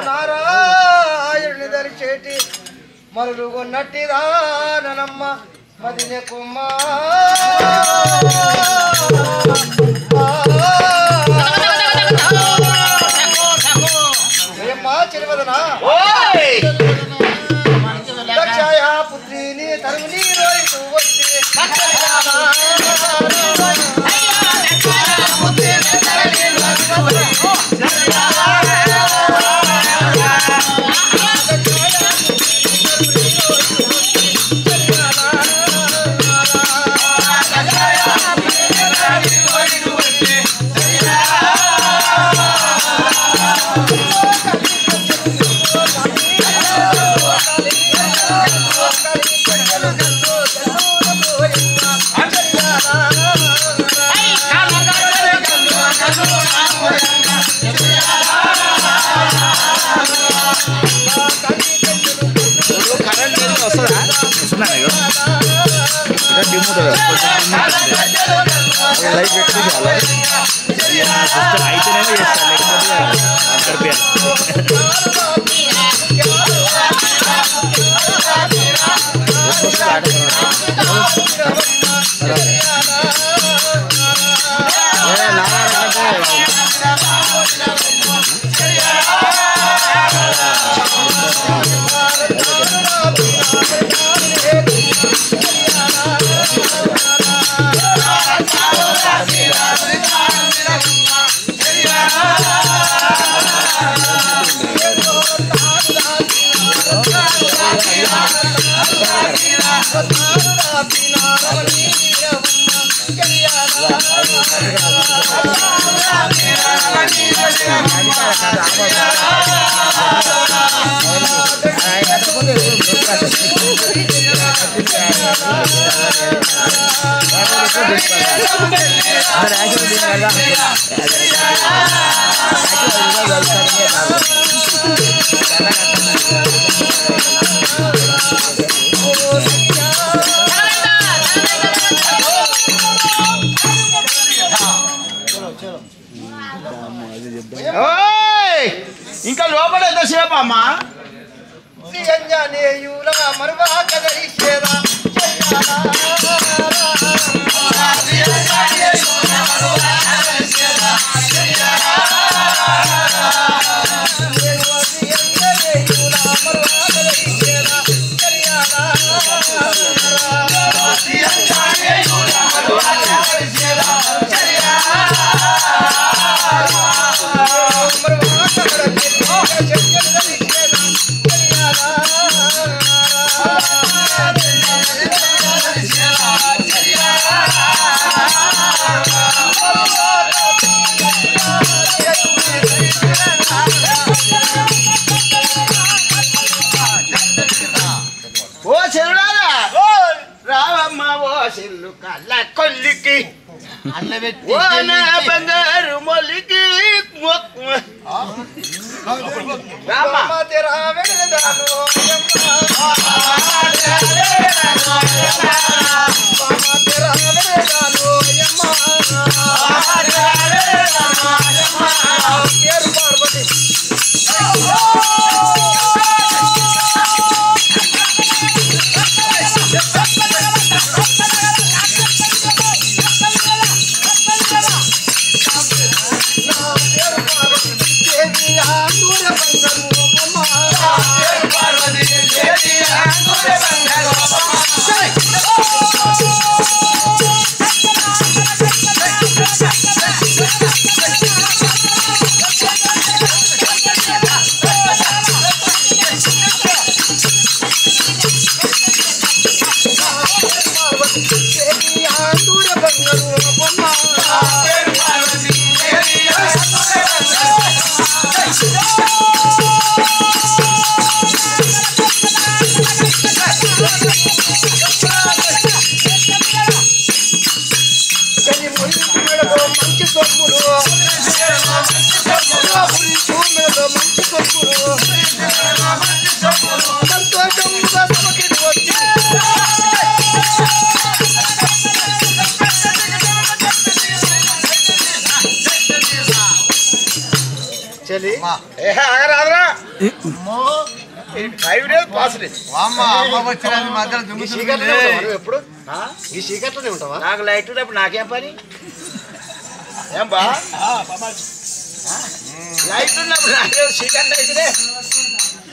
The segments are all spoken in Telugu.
నారాయణుని దరిచేటి మరులుగొన్నట్టిదానమ్మ మదిన కుమ్మా చెలివదనా దక్షాయా పుత్రిని తరుణి రోయితు వచ్చి ఇంకా లోపల ఎంతసేపు అమ్మా మరువా కదరిషేరా ఓ చెరుడారా రావమ్మ ఓ చెల్లు కళ్ళ కొల్లికి ఓ నా బంగారు మొల్లికి రామ తెరా పార్వతి చెల్లి ఏ ఆగరాదురా 5 days పాస్ లేదు ఈ చీకట్లోనే ఉంటావా నువ్వు ఎప్పుడు ఈ చీకట్లోనే ఉంటావా నాకు లైట్ ఉన్నప్పుడు నాకేం పని ఏం బా లైట్ ఉన్నప్పుడు నాకేం చీకట్లు అయితే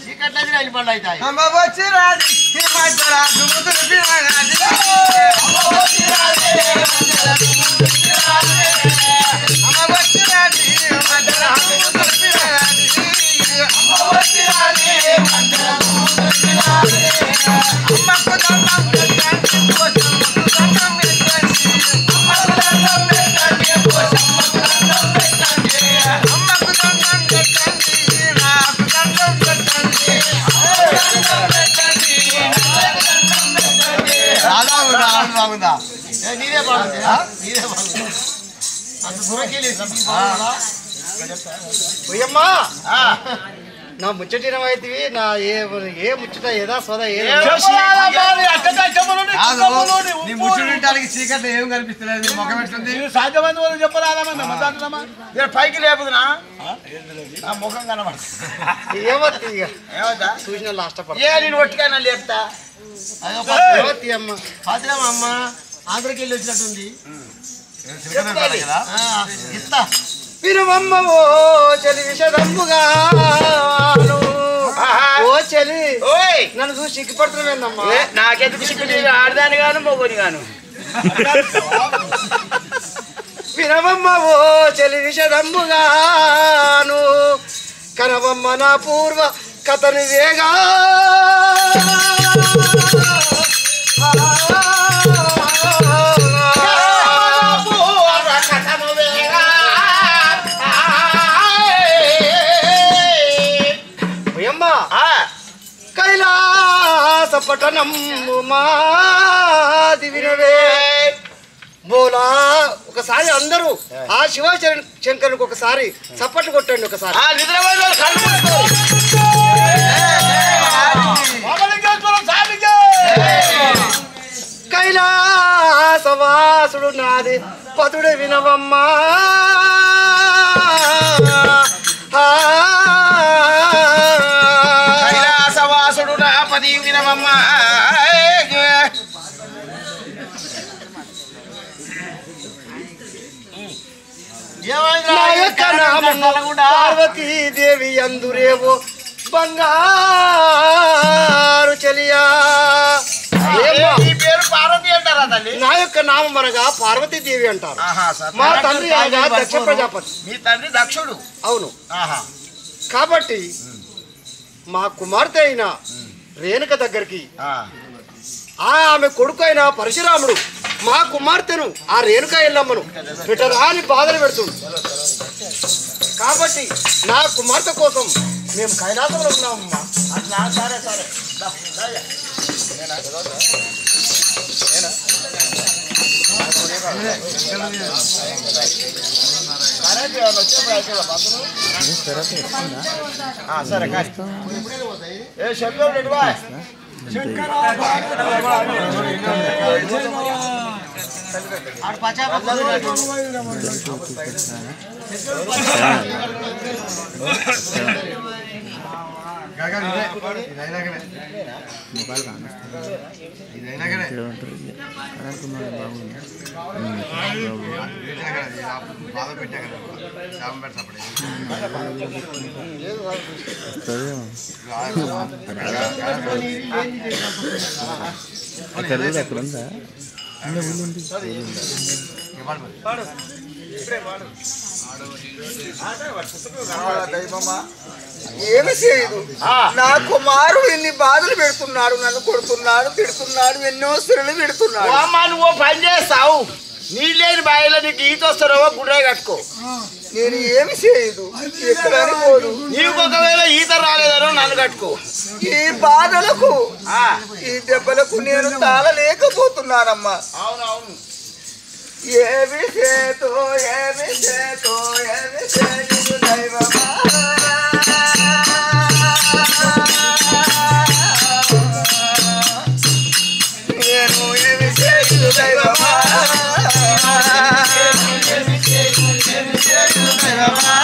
చీకట్లు అయితే రైలు బండ్లు అవుతాయి బాగుందా నీరే బాగుందా నీరే బాగుందా అంత దూరకెళ్ళమ్మా నా ముచ్చటినమైతే నా ఏ ముచ్చట ఏదా సోదా చీకట్లో ఏం కనిపిస్తలేదు ముఖం పెట్టుకుంది సాధ్యమైన వాళ్ళు చెప్పరాదమ్మా పైకి లేపుదునా ముఖం కనబడుతుంది ఏమవుతుంది ఇక ఏమవుతా చూసిన లాస్ట్ నేను ఒట్టిగా లేపుతా అమ్మ పాత్రమా అమ్మ ఆంధ్రకి వెళ్ళి వచ్చినట్టుంది ఇస్తా వినవమ్మ ఓ చలి విషదంబుగా ఓ చలి నన్ను చూసి సిగ్గుపడుతున్నావేందమ్మా నాకెందుకు సిగ్గు ఆడదాని గాను మొగోని గాను వినవమ్మ ఓ చలి విషదంబుగాను కనవమ్మ నా పూర్వ కథను వేగా కైలాస పట్టణము మాది వినవే బోలా ఒకసారి అందరూ ఆ శివశంకరునికి ఒకసారి చప్పట్లు కొట్టండి ఒకసారి కైలాసవాసుడు నాది పతుడు వినవమ్మా కైలాసవాసుడు నా పది వినవమ్మా పార్వతీదేవి అందురేవో బంగారు చెలియా పేరు పార్వతి అంటారా తల్లి నా యొక్క నామం అనగా పార్వతీదేవి అంటారు మా తండ్రి అనగా దక్ష ప్రజాపతి మీ తండ్రి దక్షుడు అవును కాబట్టి మా కుమార్తె అయిన రేణుక దగ్గరికి ఆమె కొడుకు అయిన పరశురాముడు మా కుమార్తెను ఆ రేణుక ఎల్లమ్మను పిటరాని బాధలు పెడుతుంది కాబట్టి నా కుమార్తె కోసం మేము కైలాసంలో ఉన్నామమ్మా సరే సరే సరే ఏ శంకర్ రెడ్డి బాయ్ అక్కడ ఉందా ఏమి చేయదు నా కుమారుడు ఎన్ని బాధలు పెడుతున్నాడు నన్ను కొడుతున్నాడు తిడుతున్నాడు ఎన్నో స్త్రీలు పెడుతున్నాడు అమ్మా నువ్వు పని చేస్తావు నీళ్ళేని బాయిలో నీకు ఈత వస్తారో గుడ్రాయి కట్టుకో నేను ఏమి చేయదు ఎక్కడని పోదు నీకు ఒకవేళ ఈత రాలేదనో నన్ను కట్టుకో ఈ బాధలకు ఈ దెబ్బలకు నేను తాళలేకపోతున్నానమ్మా అవునవును ఏమి చేతో ఏమి చేతో ఏమి చేయదు దైవమా నేను ఏమి చేయదు దైవమా ఏమి చేయదు దైవమా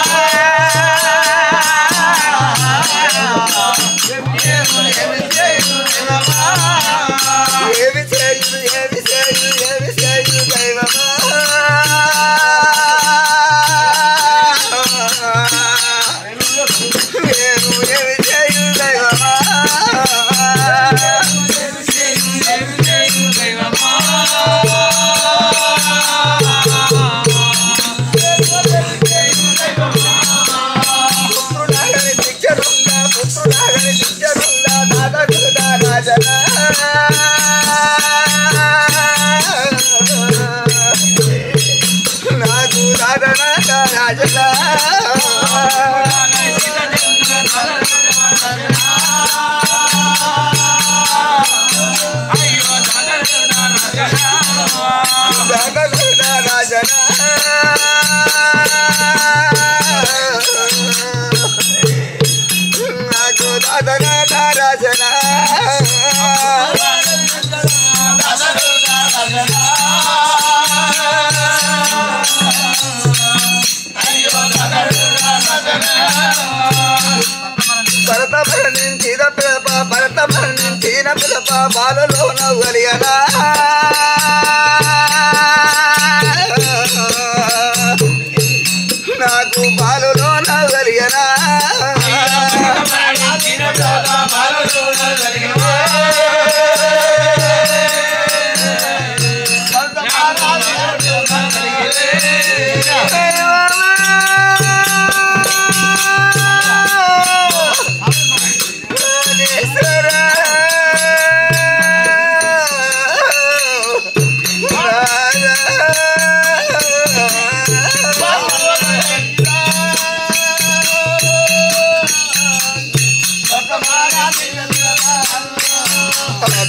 దాదన రాజనా రాజనా నాకు దాదన రాజనా భరత మరణించిన పిలప భరత మరణించిన పిలప బాలలో నవ్వలియనా నాకు బాలలో నవ్వలియనా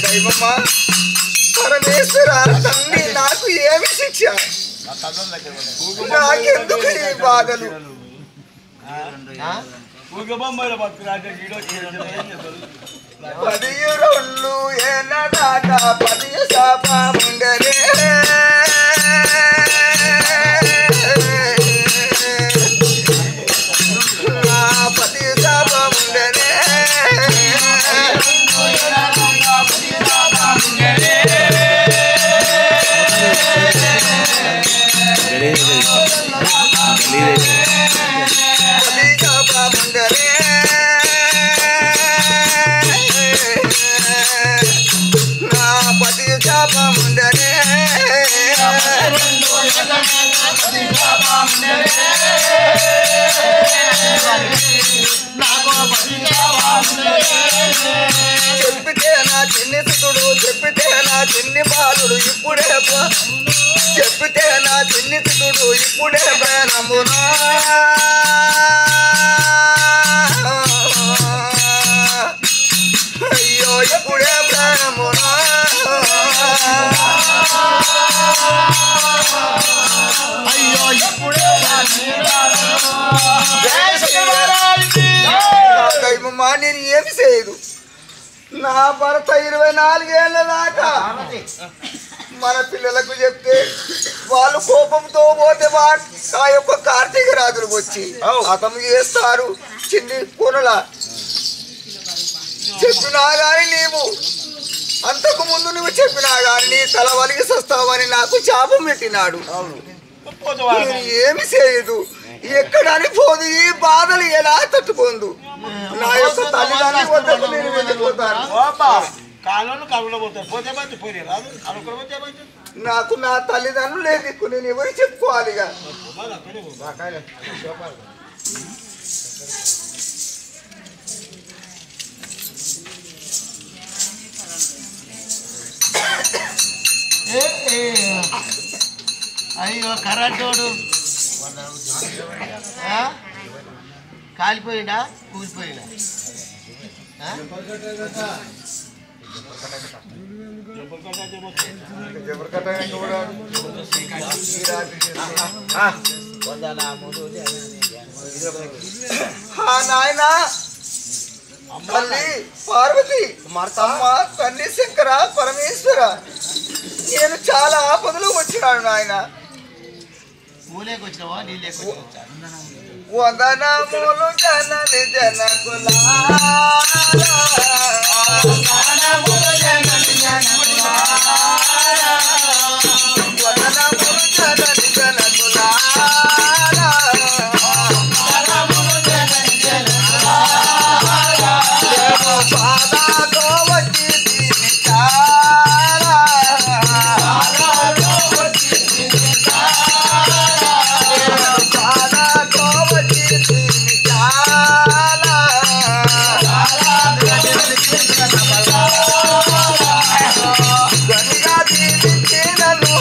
దైవమా పరమేశ్వర తండ్రి నాకు ఏమి శిక్ష నాకెందుకు ఈ బాధలు పదియు రెండు ఏళ్ళ దాకా పదియు శాపముండలే పదియు శాపముండలే చెప్పితే నా చిన్ని సుతుడు చెప్పితే నా చిన్ని బాలుడు ఇప్పుడే చెప్పితే నా చిన్ని సుతుడు ఇప్పుడే నమ్మునా అయ్యో ఇప్పుడే నమ్మునా అయ్యో ఇప్పుడే దైవమా నేను ఏమి చేయదు నా భర్త 24 ఏళ్ళ దాకా మన పిల్లలకు చెప్తే వాళ్ళు కోపంతో పోతే ఆ యొక్క కార్తీక రాత్రులకు వచ్చి అతను చేస్తారు చిన్ని కొనల చెప్పినా గాని నీవు అంతకు ముందు నువ్వు చెప్పినా గాని నీ తల వలిగి వస్తావని నాకు శాపం పెట్టినాడు ఏమి చేయదు ఎక్కడని పోదు ఈ బాధలు ఎలా తట్టుకోందు నా యొక్క తల్లిదండ్రుల వద్దకు నేను వెళ్ళిపోతాను నాకు నా తల్లిదండ్రులే దిక్కు నేను ఎవరు చెప్పుకోవాలిగా అయ్యో కరెంటోడు కాలిపోయిందా కూలిపోయిందా నాయనా తల్లి పార్వతి అమ్మ తల్లి శంకర పరమేశ్వర నేను చాలా ఆపదలు వచ్చినాను నాయన మూలేకొచ్చినావా నీళ్ళేకొచ్చా వందనములు జనని జనకులా వందనములు జనని జనకులా పాదాతో వచ్చి గనిగా దీవించినను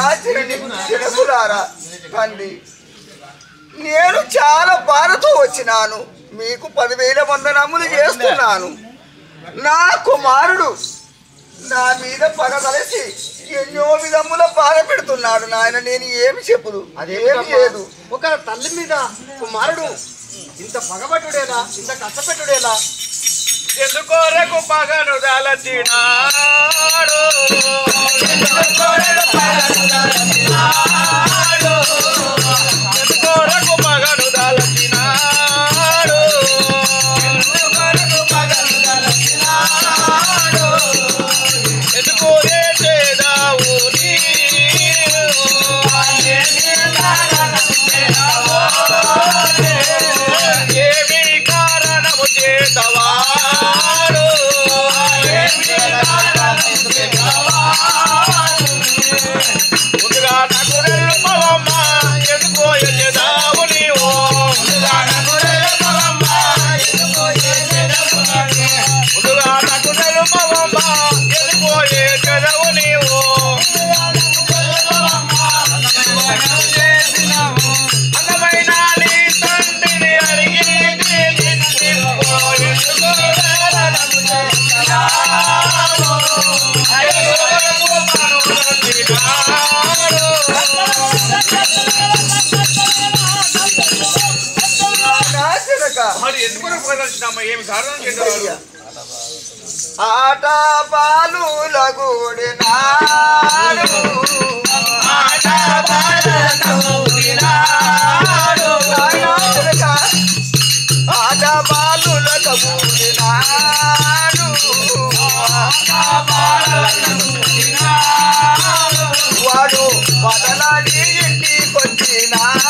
నా చిరకులారా తండ్రి, నేను చాలా బాధతో వచ్చినాను. మీకు 10,000 వందనములు చేస్తున్నాను. నా కుమారుడు నా మీద పగ కలిసి ఎన్నో విధముల బాధ పెడుతున్నాడు నాయన. నేను ఏమి చెప్పుదు, అదేమి లేదు. ఒక తల్లి మీద కుమారుడు ఇంత పగబట్టుడేలా, ఇంత కష్టపెట్టుడేలా? ఎందుకోరకు పగను దాలచినాడు, ఎందుకోరకు పగను దాలచినాడు, ఎందుకోరకు పగను దాలచినాడు, ఎందుకోరకు పగను దాలచినాడు, ఎందుకోరే చేదావు నీవు, ఏమి కారణము చేతవాడు, ముందుగా నాకు తెలుపవమ్మా ఎందుకో ఎదావు నీవు, ముందుగా నాకు తెలుపవమ్మా ఎందుకో నీవు, అందమైన నీ తండ్రిని అడిగి ఎందుకు ఏమి కారణం చేసేవారు? ఆట పాలుల గూడినాడు, ఆట పాలుల గూడినాడు, ఆట పాలుల గూడినాడు, వాడు వదలాడి ఇంటికొచ్చినాడు,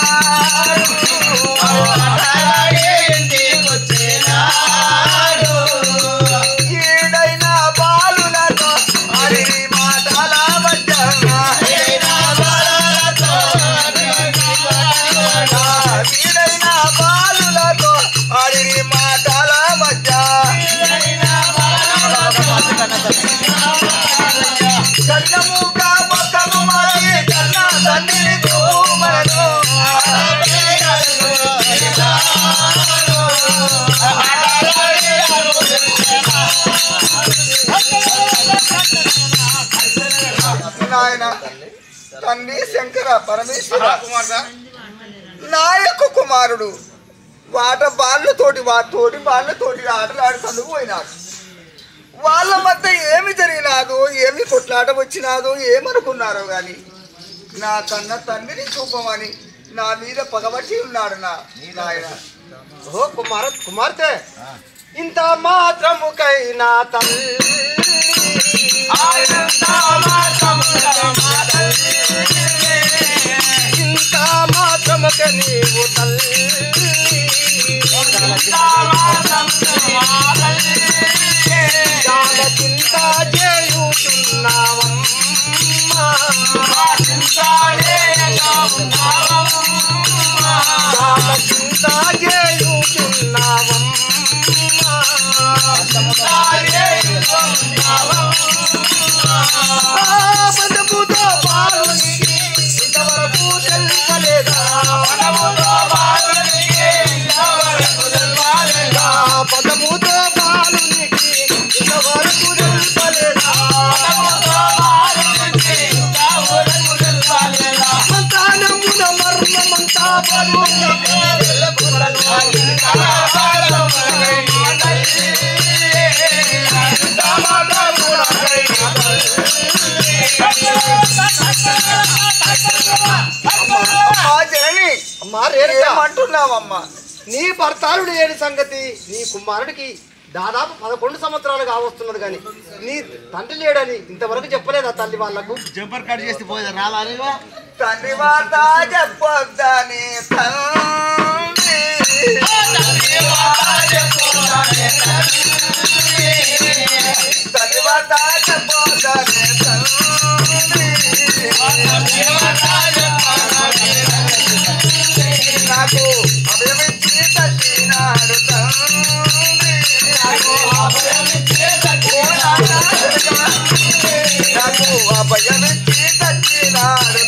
ఈడైన బాలులతో అడిగి మాటల మధ్య, ఈడైన బాలులతో అడిగి మాటల మధ్య, కన్నముగా మొత్తము మరి కన్న తండ్రిని చూమను, నాయన తండ్రి శంకర పరమేశ్వర నా యొక్క కుమారుడు తోటి బాళ్ళతోటి ఆటలు ఆడుతందుకు పోయినాడు. వాళ్ళ మధ్య ఏమి జరిగినాదో, ఏమి కొట్లాట వచ్చినాదో ఏమనుకున్నారో గాని నా కన్న తండ్రిని చూపమని నా మీద పగబట్టి ఉన్నాడు నాయన. ఓ కుమార్తె, ఇంత మాత్రముకైనా తల్లి, ఇంత మాత్రముక నీవు తల్లి, చాలా చింత చేయుచున్నావమ్మా, చాలా చింత చేయుచున్నావమ్మా, పదముతో బాలునికి ఇంతవరకు తెలుపలేదా, పదముతో బాలునికి ఇంతవరకు తెలుపలేదా, పదముతో బాలునికి ఇంతవరకు తెలుపలేదా, పదముతో బాలునికి ఇంతవరకు తెలుపలేదా, సంతానమున మర్మమంతా బరువుకి ఏమంటున్నావమ్మా? నీ భర్తాలుడు లేని సంగతి నీ కుమారుడికి దాదాపు 11 సంవత్సరాలు కావస్తున్నది కానీ నీ తండ్రి లేడని ఇంతవరకు చెప్పలేదా తల్లి వాళ్ళకు? జంపర్ కట్ చేసి పోయేది రావాలి తండ్రి వాత చెప్పొద్దని తండ్రి, తండ్రి వాత చెప్పొద్దని తండ్రి, నాకు అభయమిచ్చి తచ్చినాడు తండ్రి, నాకు అభయమిచ్చి తచ్చినాడు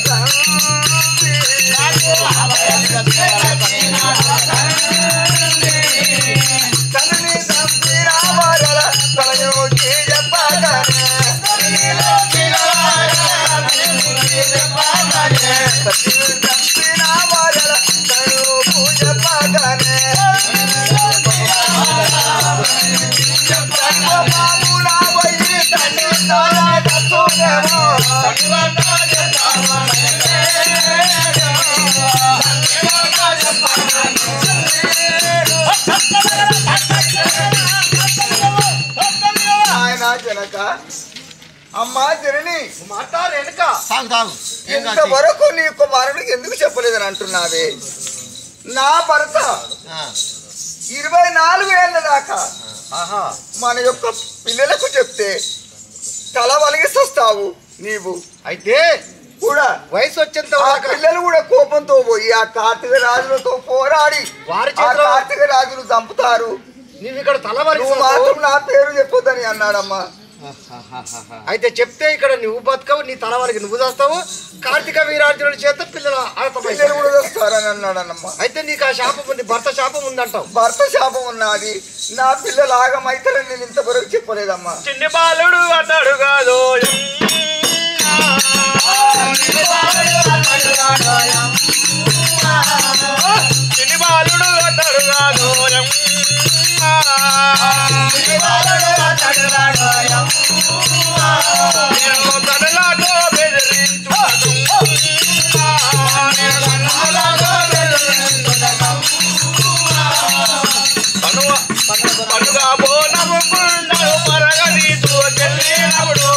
బాబులా పోయి తండ్రి తాళా దచ్చునేమో ఆయన జనక అమ్మా జనని మాట్లాడు వెనుక తాగు తాగు ఇంతవరకు నీ కుమారుడికి ఎందుకు చెప్పలేదని అంటున్నావే నా భర్త 24 ఏళ్ళ దాకా మన యొక్క పిల్లలకు చెప్తే తల వలిగిస్తావు నీవు అయితే కూడా వయసు వచ్చేంత ఆ పిల్లలు కూడా కోపంతో పోయి ఆ కార్తీక రాజులతో పోరాడి వారి ఆ చేతిలో కార్తీక రాజులు చంపుతారు నువ్వు ఇక్కడ తలవరి నువ్వు మాత్రం నా పేరు చెప్పొద్దని అన్నాడమ్మా అయితే చెప్తే ఇక్కడ నువ్వు బతకవు నీ తలవారికి నువ్వు చేస్తావు కార్తీక వీరార్జునుడి చేత పిల్లల పిల్లలు కూడా వస్తారని అన్నాడన్నమ్మా అయితే నీకు ఆ శాపం ఉంది భర్త శాపం ఉందంటావు భర్త శాపం ఉన్నది నా పిల్లలు ఆగమైతారని నేను ఇంతవరకు చెప్పలేదమ్మా చిన్ని బాలుడు అతడు కాదు చిన్ని బాలుడు అతడు కాదు కడలాతో బెదిరించు పనుగా బోనము గుండలు పరగదీసు చెల్లినప్పుడు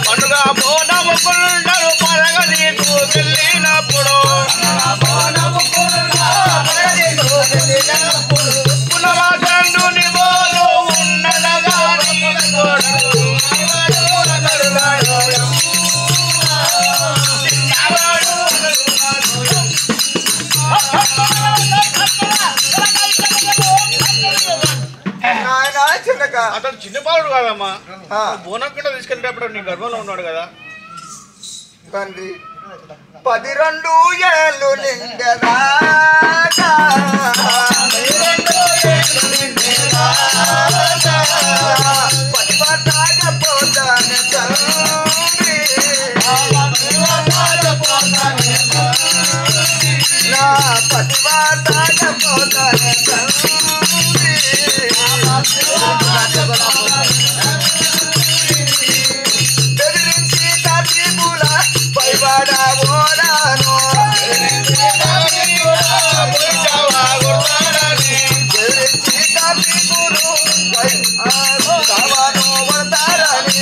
పనుగా బోనము గుండలు పరగదీసు చెల్లినప్పుడు పునరాజండుని బోలు ఉన్నదగా నాయనా చిన్నక అతను చిన్న బాలుడు కాదమ్మా ఆ, బోనం కింద తీసుకెళ్ళేటప్పుడు నీ గర్భంలో ఉన్నాడు కదా తండ్రి 12 ఏళ్ళు నిండెదాకా పతివర్తాజ పోతాను తండ్రి నా పతివర్తాజ పోతాను తండ్రి బెదిరించి తతిబుల పైవాడ ఓడాను బెదిరించి తతిబులు పైవాను పడతారని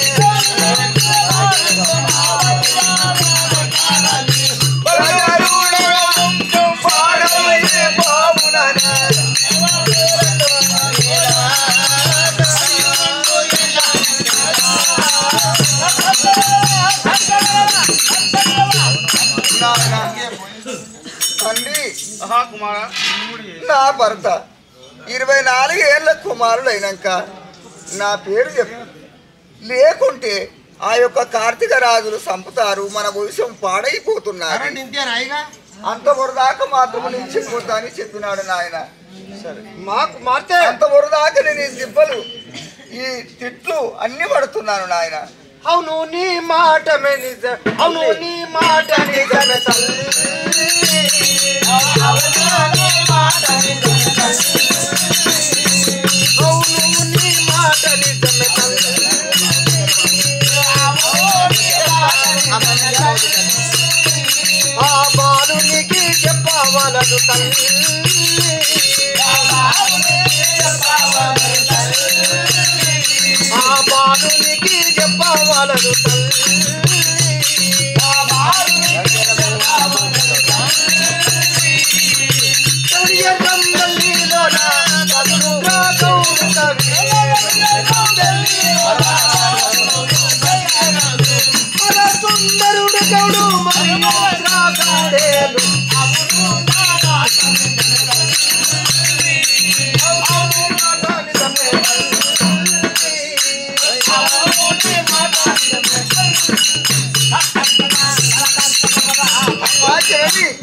పాడవే బాబుననే తండ్రి కుమారా నా భర్త 24 ఏళ్ల కుమారుడు అయినాక నా పేరు చెప్పు లేకుంటే ఆ యొక్క కార్తీక రాజులు చంపుతారు మన వంశం పాడైపోతున్నారు అంతవరదాకా మాత్రం నేను చెప్పొద్దా అని చెప్పినాడు నాయన మాకు మార్తే అంతవరదాకా నేను ఈ దిబ్బలు ఈ తిట్లు అన్ని పడుతున్నాను నాయన అవును నీ మాటమే నిజం అవును నీ మాట నిజమే తల్లి అవును నీ మాట నిజమే తల్లి ఆ బాలునికి చెప్పవలదు తల్లి ఆ బాలునికి చెప్పవలదు తల్లి సుందరుడు గౌడు మరియు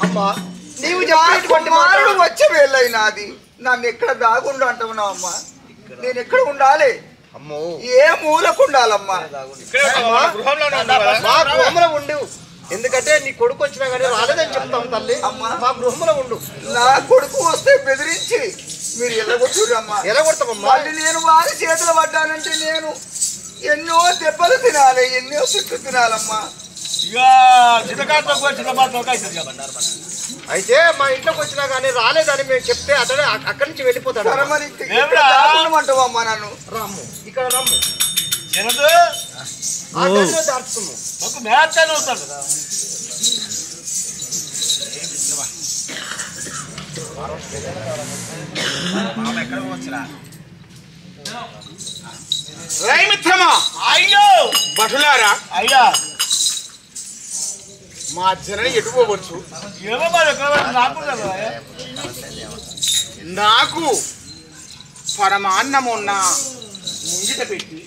అమ్మా నీవు చెప్పేటువంటి కుమారుడు వచ్చే వేళ్ళైనాది నన్ను ఎక్కడ దాగుండు అంటున్నావు అమ్మా నేను ఎక్కడ ఉండాలి అమ్మో ఏ మూలకు ఉండాలమ్మా గృహంలోనే ఉన్నావు కదా మా గృహంలో ఉండు ఎందుకంటే నీ కొడుకు వచ్చినా కానీ రాలేదని చెప్తాం తల్లి. అమ్మా. మా గృహంలో ఉండు. నా కొడుకు వస్తే బెదిరించి మీరు ఎల్లగొట్టురమ్మా. ఎలాగొడతామమ్మా? మళ్ళీ నేను వారి చేతులు పడ్డానంటే నేను ఎన్నో దెబ్బలు తినాలి, ఎన్నో తిట్లు తినాలమ్మా. అయితే మా ఇంట్లోకి వచ్చినా కానీ రాలేదని మేము చెప్తే అతడే అక్కడి నుంచి వెళ్ళిపోతాడు. అంటావమ్మా నన్ను. రాము ఇక్కడ రమ్ము దాచుకున్నాము. మిత్రమా అయ్యో భటులారా అయ్యా మా జనని ఎటు పోవచ్చు? నాకు పరమాన్నం ఉన్న ముంగిట పెట్టి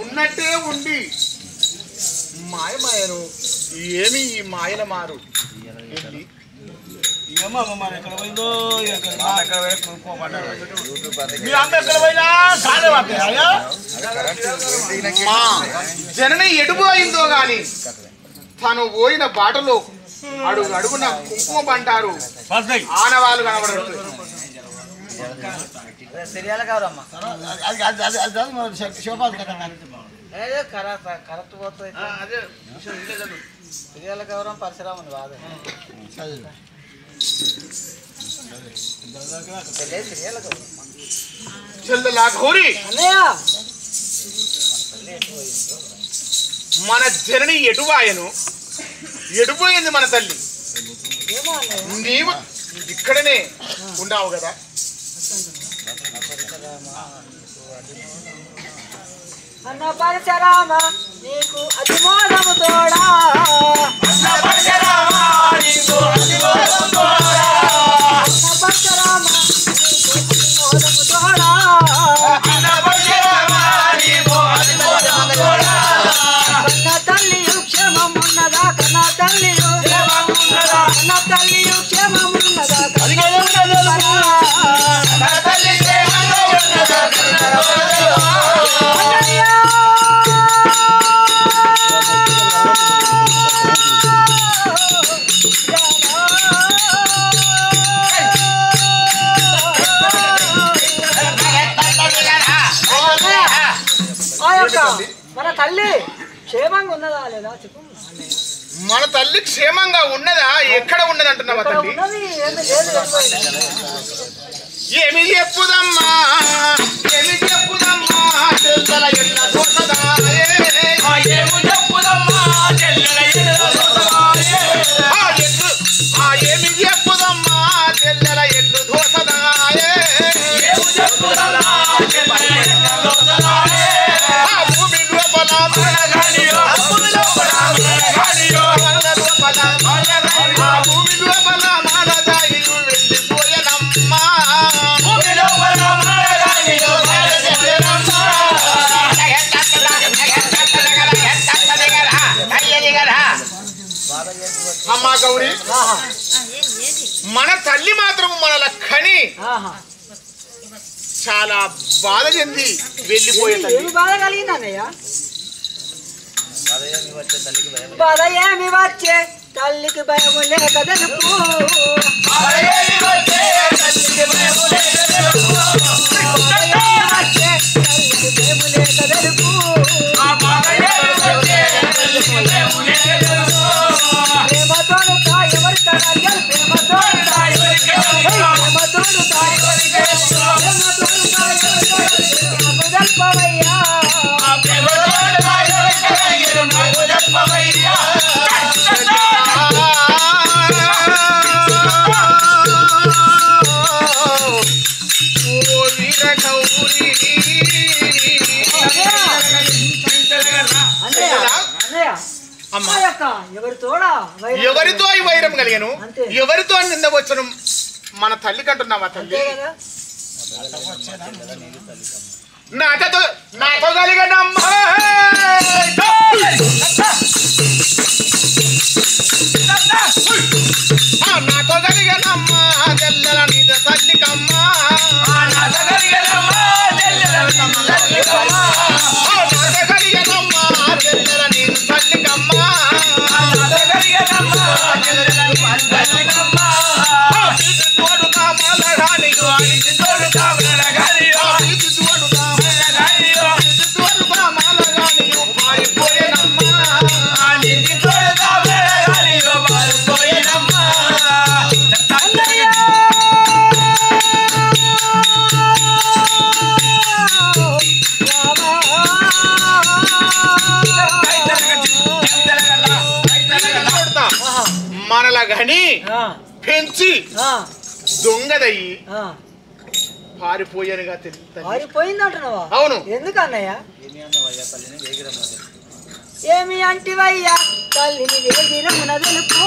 ఉన్నట్టే ఉండి మాయమాయను ఏమి ఈ మాయల మారు వెళ్ళి ఏమో మరి ఎక్కడ పోయిందో మీ అమ్మ ఎక్కడ పోయినా సాడే అయ్యా మా జనని ఎటుపోయిందో గాని తను పోయిన బాటలో అడుగు అడుగున కుంకుమ బంటారు ఆనవాళ్ళు కనబడుతుంది. శివపాల్ కదా కరెక్ట్ పోతుంది సిరియాల గౌరవం పరశురాముని బాధ చెల్లెలా గౌరి మన జనని ఎటువాయను ఎటుపోయింది మన తల్లి? నీవు ఇక్కడనే ఉన్నావు కదా? అన్న పరశురామ నీకు అతిమోదము తోడా అన్న పరశురామ నీకు అతిమోదము తోడా కన్న తల్లియు క్షేమమున్నదా కన్న తల్లియు కన్న తల్లియు క్షేమమున్నదా మన తల్లి క్షేమంగా ఉన్నదా లేదా చెప్పు. మన తల్లి క్షేమంగా ఉన్నదా? ఎక్కడ ఉన్నది అంటున్నావా తల్లి? ఏమి చెప్పుదమ్మా ఏమి చెప్పుదమ్మా చెల్లెల ఎల్ల దోసదాయే ఏమి చెప్పుదమ్మా చెల్లెల ఎల్ల దోసదాయే ఏమి చెప్పుదమ్మా చెల్లెల ఎల్ల దోసదాయే ఏమి చెప్పుదమ్మా చెల్లెల ఎల్ల దోసదాయే భూమి లోపల మరగాలియో భూమి లోపల మరగాలియో భూమి లోపల మరగాలియో వెళ్ళిపోయనమ్మా భూమి లోపల మరగాలియో వెళ్ళిపోయనమ్మా అమ్మా గౌరీ మన తల్లి మాత్రం మనల కని చాలా బాధ చెంది వెళ్ళిపోయే తల్లి. బాధ కలిగిందన్నయ్య బాధ ఏమి వచ్చే తల్లికి భయము లేక తెలుపు ప్రేమతోడు ఎవరి తడాలి ప్రేమతోడు ఎవరితో ఈ వైరం కలిగాను ఎవరితో నిందవచ్చును మన తల్లి కంటున్నావా తల్లి? నాతో కలిగనమ్మా నాతో కలిగనమ్మా తెల్లల నీద తల్లికమ్మా నాతో కలిగనమ్మా తెల్లల నీద తల్లికమ్మా మనలా గని పెంచి దొంగదయ్యి పారిపోయానుగా పారిపోయిందంటున్నావా? అవును. ఎందుకు అన్నయ్య? ఏమి అంటివయ్యా తల్లిని వేగిరమున తెలుపు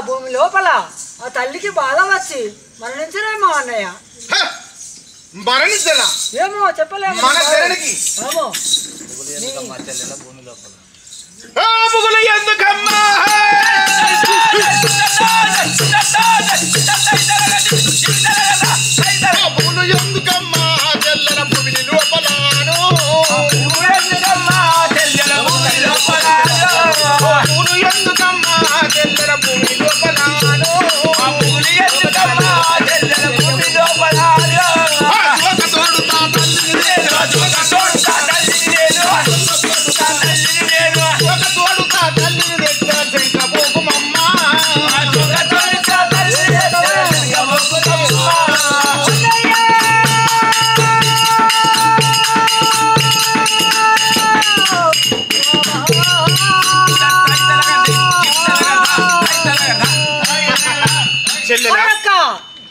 భూమి లోపల ఆ తల్లికి బాధ వచ్చి మరణించరేమో అన్నయ్య. మరణించలా ఏమో చెప్పలేము. మన శరణికి ఏమో ఎందుకమ్మా ఎందుకమ్మా తెల్లర భూమిని లోపలాను ఎందుకమ్మా తెల్లర భూమి లోపలాను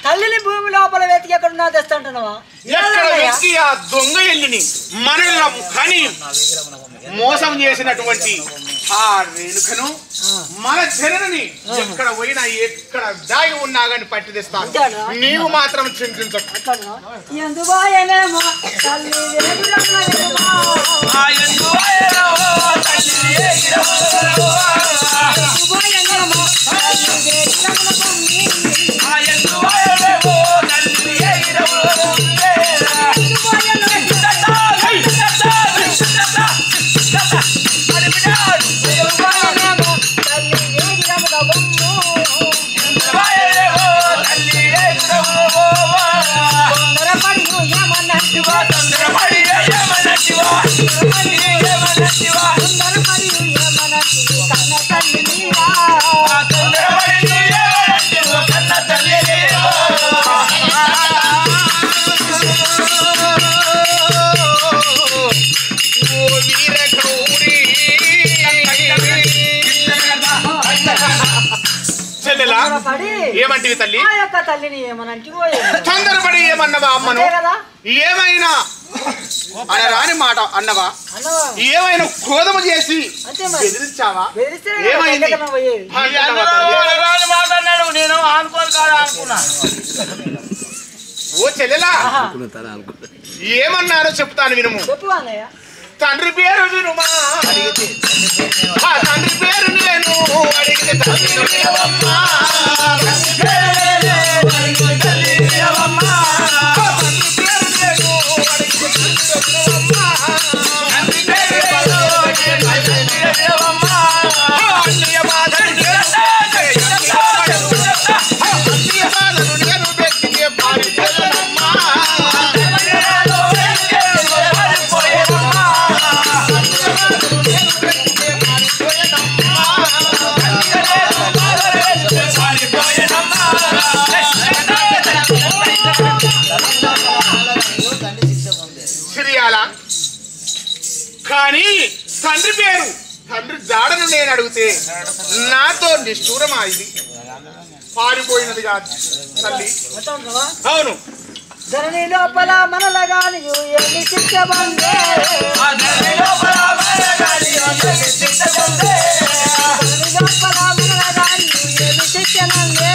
తల్లిని భూమి లోపల వెతికి ఎక్కడున్నా తెస్తాంటున్నావా? ఆ దొంగ ఎల్లిని మనల్ని కానీ మోసం చేసినటువంటి ఆ రేణుకను మన జనని ఎక్కడ పోయినా ఎక్కడ దాగి ఉన్నా గాని పట్టి తెస్తాను. నీవు మాత్రం చింతించకు. ఏమంటివి తల్లి? తొందరపడి ఏమన్నవా అమ్మను? ఏమైనా అనరాని మాట అన్నవా? ఏమైనా క్రోధము చేసి బెదిరించావా? ఏమైంది? నేను అనుకోను కాదా అనుకున్నా. ఓ చెల్లెలా ఏమన్నారో చెప్తాను వినుము. తండ్రి పేరు వినుమా అడిగితే తండ్రి పేరు నేను అడిగితే కానీ తండ్రి పేరు తండ్రి జాడను నేను అడిగితే నాతో నిష్ఠూరమా ఇది? పారిపోయినది కాదు తల్లి. అవును, ధరణి లోపల మనలగా ఏమి శిక్ష బందే ధరణి లోపల మనలగా ఏమి శిక్ష నందే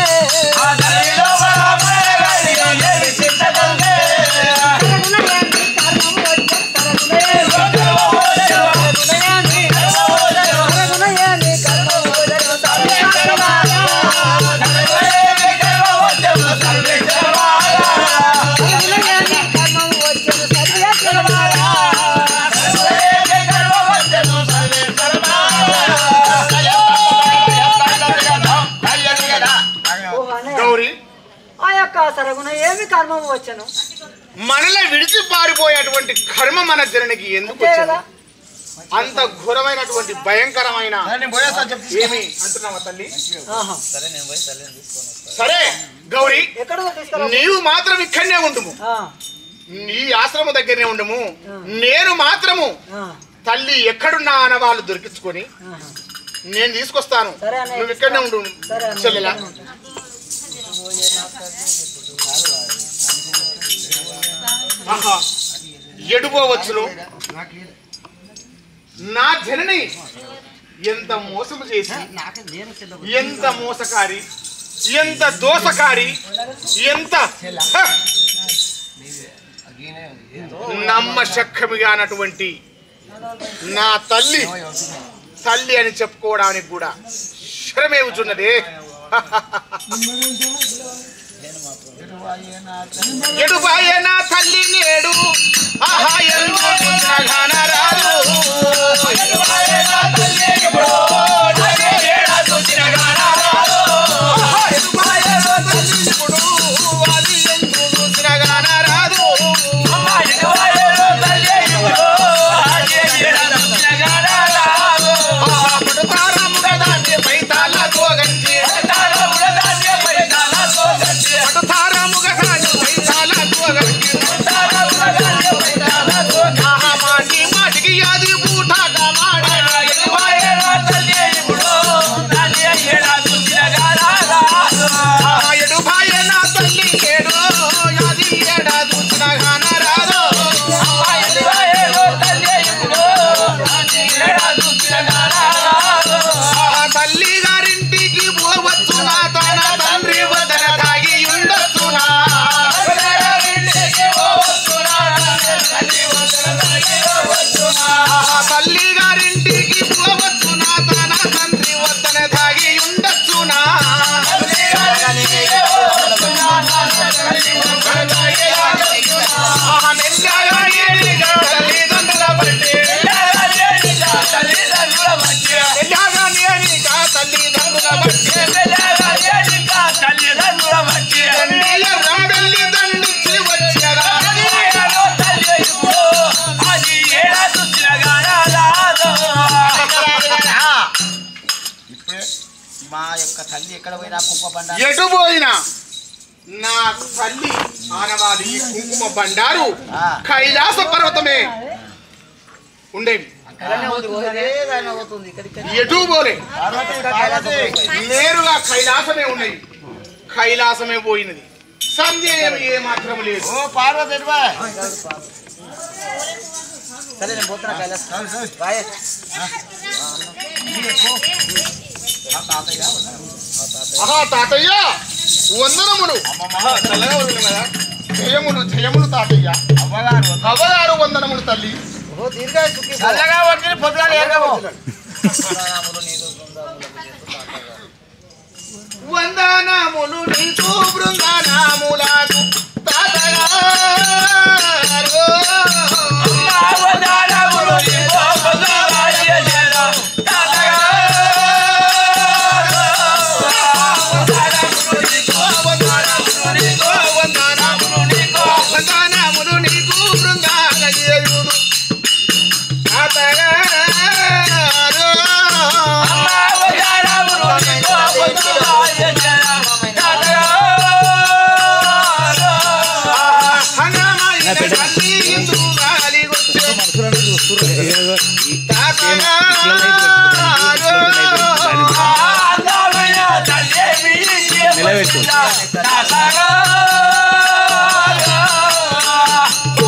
సరగున ఏమి కర్మం వచ్చను మనల్ని విడిచి పారిపోయేటువంటి కర్మ మన జననికి ఎందుకు వచ్చింది? అంత ఘోరమైనటువంటి భయంకరమైన ఏమి అంటున్నావా తల్లి? సరే గౌరీ, నీవు మాత్రం ఇక్కడనే ఉండుము, నీ ఆశ్రమం దగ్గరనే ఉండము. నేను మాత్రము తల్లి ఎక్కడున్నా అన్న వాళ్ళు దొరికించుకొని నేను తీసుకొస్తాను. నువ్వు ఇక్కడనే ఉండు చెల్లెలా. ఎడుపోవచ్చును నా జనని ఎంత మోసము చేసి, ఎంత మోసకారి, ఎంత దోసకారి, ఎంత నమ్మశక్యముగానటువంటి నా తల్లి తల్లి అని చెప్పుకోవడానికి కూడా శరమేవుచున్నదే. ఎడుబాయే నా తల్లి నేడు ఆహా రాదు. ఎటు పోయినా నా తల్లి ఆనవాది కుంకుమ బండారు కైలాస పర్వతమే ఉండేవి. ఎటు పోలే, నేరుగా కైలాసమే ఉండేవి. కైలాసమే పోయినది, సందేహం ఏ మాత్రం లేదు. ఆహా తాతయ్య వందనములు, జయములు జయములు తాతయ్య. అవ్వగారు వందనములు తల్లి. వందనములు నీకు బృందనములకు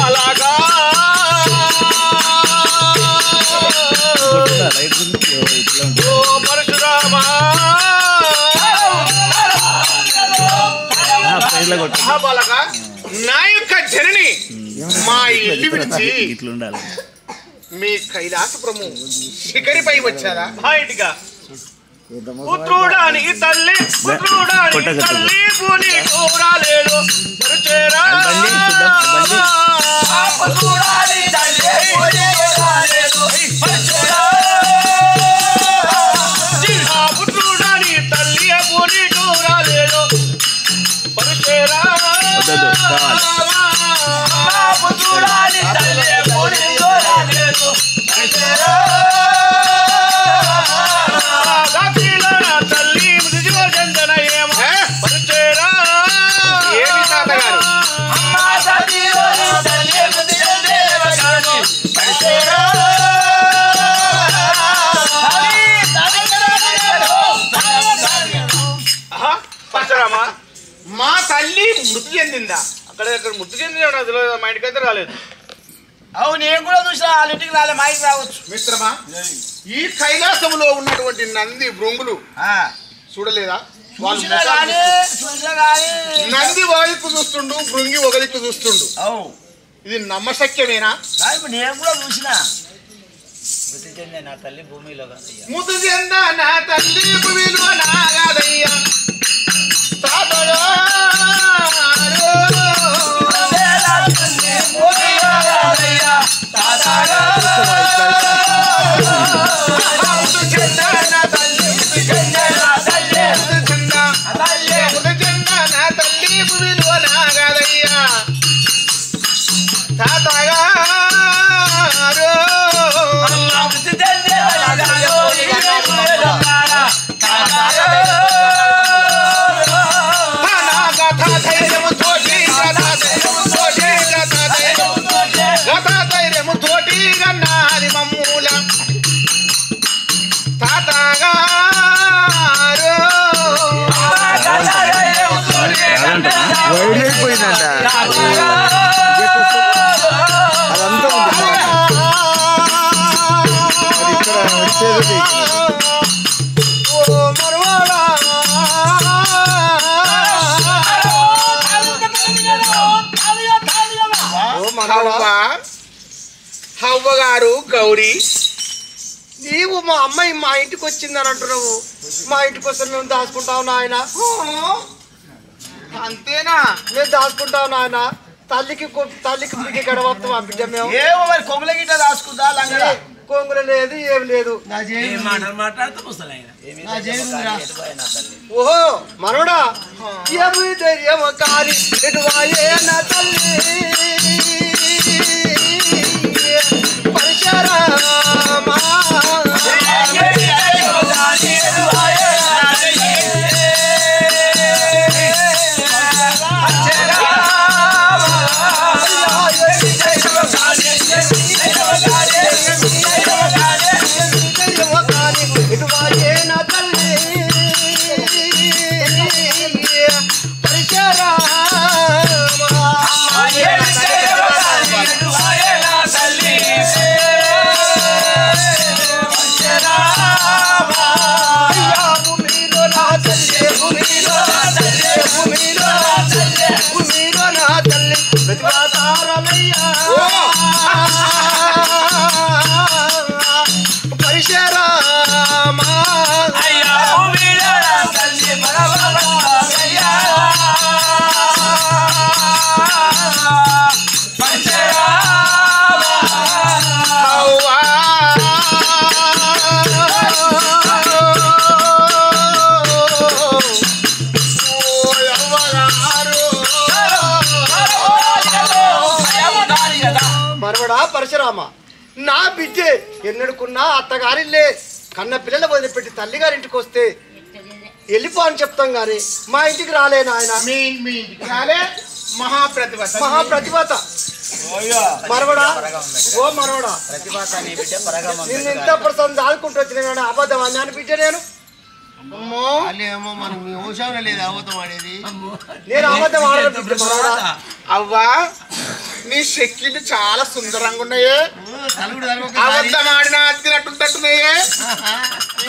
అలాగా ఓ పరశురామా బాలగా నా యొక్క జనని మా ఇల్లు విడిచి మీ కైలాసపురము శిఖరిపై వచ్చారా బయటిగా పుత్రుడానికి తల్లి పూని దూరాలేడు పుత్రుడాని తల్లి పూని దూరాలేడు పరుచేరా పుత్రుడాని తల్లి పూని దూరాలేడు తల్లి మృదుజన ఏమ పరుచేరా ఏమి తాతగారు పరశురామా మా తల్లి మృతి చెందిందా అక్కడ మృతి చెందిందా మా ఇంటికైతే రాలేదు అవును నేను కూడా చూసా వాళ్ళ ఇంటికి రాలే మా ఇంటికి రావచ్చు మిత్రమా ఈ కైలాసంలో ఉన్నటువంటి నంది భృంగులు చూడలేదా వాళ్ళు నంది వైపు చూస్తుండు భృంగి ఒక దిక్కు చూస్తుండు ఇది నమ్మశక్యమేనా నేను కూడా చూసిన మృతి చెందే నా తల్లి భూమిలో ముద్దు చెంద నా తల్లి భూమిలో నాగదయ్యా వైడైపోయిందంట అదంతా ఉంది ఇక్కడ వచ్చేది హవ్వ గారు గౌరీ నీవు మా అమ్మాయి మా ఇంటికి వచ్చిందని అంటున్నావు మా ఇంటికి వస్తే మేము దాచుకుంటావు నాయన అంతేనా మేము దాచుకుంటావు నాయన తల్లికి పిల్లికి గడవస్తాం ఆ బిడ్డ మేము ఏమో మరి కొంగుల గిట్ట రాసుకుందా లంగడ కొంగులు లేదు ఏం లేదు ఓహో మనోడా ఏమి ధైర్యం కాని ఎటువాయే నా తల్లి పరశురామా ఎటువాయే నా తల్లి పరశురామా మనవడా పరశురామ నా బిడ్డే ఎన్నడుకున్నా అత్తగారిల్లే కన్న పిల్లల వదిలిపెట్టి తల్లిగారింటికి వస్తే వెళ్ళిపో అని చెప్తాం గాని మా ఇంటికి రాలే నాయన మహాప్రతిభత మనవడా ఓ మనవడా నిన్ను ఇంత ప్రసన్న దాదుకుంటూ వచ్చిన అబద్ధం అని బిడ్డ నేను ఏమో మనం మీ ఊషంలో లేదు అబద్ధం ఆడేది. నేను అబద్ధం ఆడను బిడ్డ మనవడా. అవ్వా నీ చెక్కిళ్ళు చాలా సుందరంగా ఉన్నాయే. అబద్ధం ఆడినా అతికినట్టుంటున్నాయే.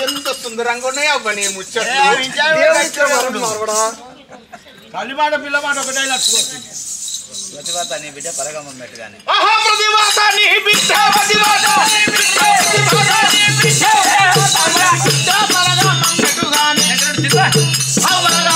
ఎంత సుందరంగా ఉన్నాయి అవ్వ నీ ముచ్చట్లు. దేవుడు ఇచ్చిన వరం మనవడా. తల్లిమాట పిల్లమాట ఒకటే లక్షకొస్తుంది. ప్రతివాత నీ బిడ్డ పరగమ్మ మెట్టుగానే ఆహా ప్రతివాత నీ బిడ్డ ప్రతివాత నీ బిడ్డ ప్రతివాత నీ బిడ్డ పరగమ్మ మెట్టుగానే అవ్వగా